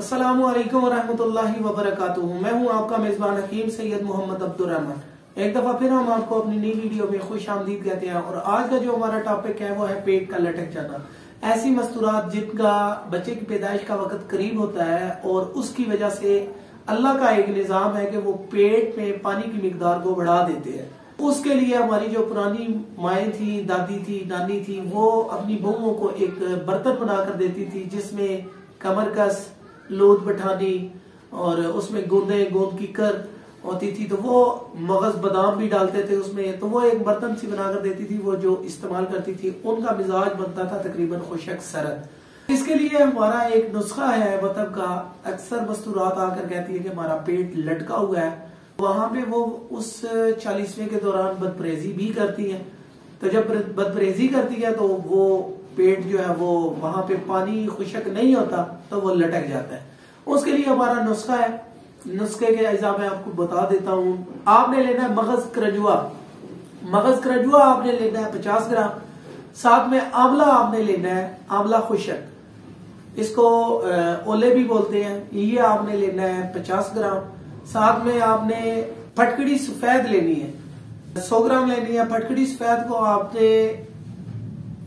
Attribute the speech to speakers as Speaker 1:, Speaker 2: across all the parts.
Speaker 1: अस्सलामु अलैकुम वरहमतुल्लाहि वबरकातुहू। मैं हूँ आपका मेज़बान हकीम सैयद मोहम्मद अब्दुर्रहमान। एक दफ़ा फिर हम आपको अपनी नई वीडियो में खुश आमदीद कहते हैं और आज का जो हमारा टॉपिक है वो है पेट का लटक जाना। ऐसी मस्तूरात जिनका बच्चे की पैदाइश का वक्त करीब होता है और उसकी वजह से अल्लाह का एक निज़ाम है कि वो पेट में पानी की मिकदार को बढ़ा देते हैं। उसके लिए हमारी जो पुरानी माएँ थी, दादी थी, नानी थी, वो अपनी बहुओं को एक बर्तन बना कर देती थी जिसमें कमरकस, लोद बठानी और उसमें गोंद की कर होती थी। तो वो मगज बादाम भी डालते थे उसमें। तो वो एक बर्तन सी बनाकर देती थी, वो जो इस्तेमाल करती थी। उनका मिजाज बनता था तकरीबन खुशक सरद। इसके लिए हमारा एक नुस्खा है मतलब का। अक्सर मस्तूरात आकर कहती है कि हमारा पेट लटका हुआ है, वहां पे वो उस 40वें के दौरान बदपरहेजी भी करती है। तो जब बदपरहेजी करती है तो वो पेट जो है वो वहां पे पानी खुशक नहीं होता तो वो लटक जाता है। उसके लिए हमारा नुस्खा है। नुस्खे के अज़ा मैं आपको बता देता हूँ। आपने लेना है मगज करजुआ। मगज करजुआ आपने लेना है 50 ग्राम। साथ में आंवला आपने लेना है, आंवला खुशक, इसको ओले भी बोलते हैं। ये आपने लेना है 50 ग्राम। साथ में आपने फटकड़ी सफेद लेनी है, 100 ग्राम लेनी है। फटकड़ी सफेद को आपने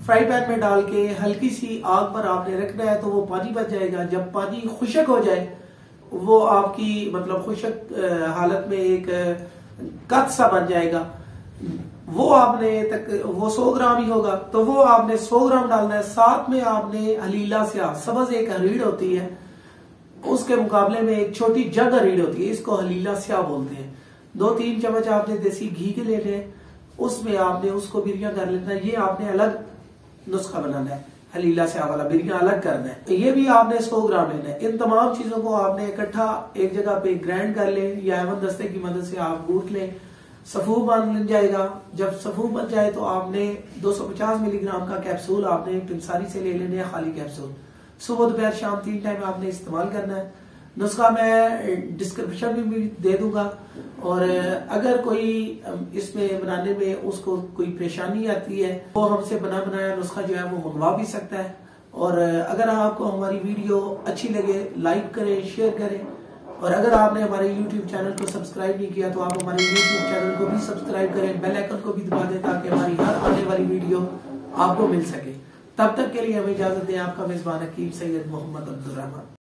Speaker 1: फ्राई पैन में डाल के हल्की सी आग पर आपने रखना है तो वो पानी बच जाएगा। जब पानी खुशक हो जाए, वो आपकी मतलब खुशक हालत में एक कत सा बन जाएगा, वो आपने वो 100 ग्राम ही होगा तो वो आपने 100 ग्राम डालना है। साथ में आपने हलीला स्याह, सबज एक हरीड़ होती है, उसके मुकाबले में एक छोटी जग हरीड़ होती है, इसको हलीला स्याह बोलते हैं। 2-3 चम्मच आपने देसी घी के लेने हैं, उसमें आपने उसको बिरिया कर लेना है। ये आपने अलग नुस्खा बनाना है, हलीला स्याह वाला बिरिया अलग करना है। ये भी आपने 100 ग्राम लेना है। इन तमाम चीजों को आपने इकट्ठा एक जगह पे ग्राइंड कर लें या हेवन दस्ते की मदद से आप गूंथ लें। सफूफ बन जाएगा। जब सफूफ बन जाए तो आपने 250 मिलीग्राम का कैप्सूल आपने पिंसारी से ले लेने हैं, खाली कैप्सूल। सुबह दोपहर शाम 3 टाइम आपने इस्तेमाल करना है। नुस्खा मैं डिस्क्रिप्शन में भी दे दूंगा और अगर कोई इसमें बनाने में उसको कोई परेशानी आती है वो हमसे बना बनाया नुस्खा जो है वो मंगवा भी सकता है। और अगर आपको हमारी वीडियो अच्छी लगे लाइक करें, शेयर करें। और अगर आपने हमारे YouTube चैनल को सब्सक्राइब नहीं किया तो आप हमारे YouTube चैनल को भी सब्सक्राइब करें, बेल आइकन को भी दबा दें ताकि हमारी हर आने वाली वीडियो आपको मिल सके। तब तक के लिए हमें इजाजत दें। आपका मेजबान हकीम सैयद मोहम्मद अब्दुर्रहमान।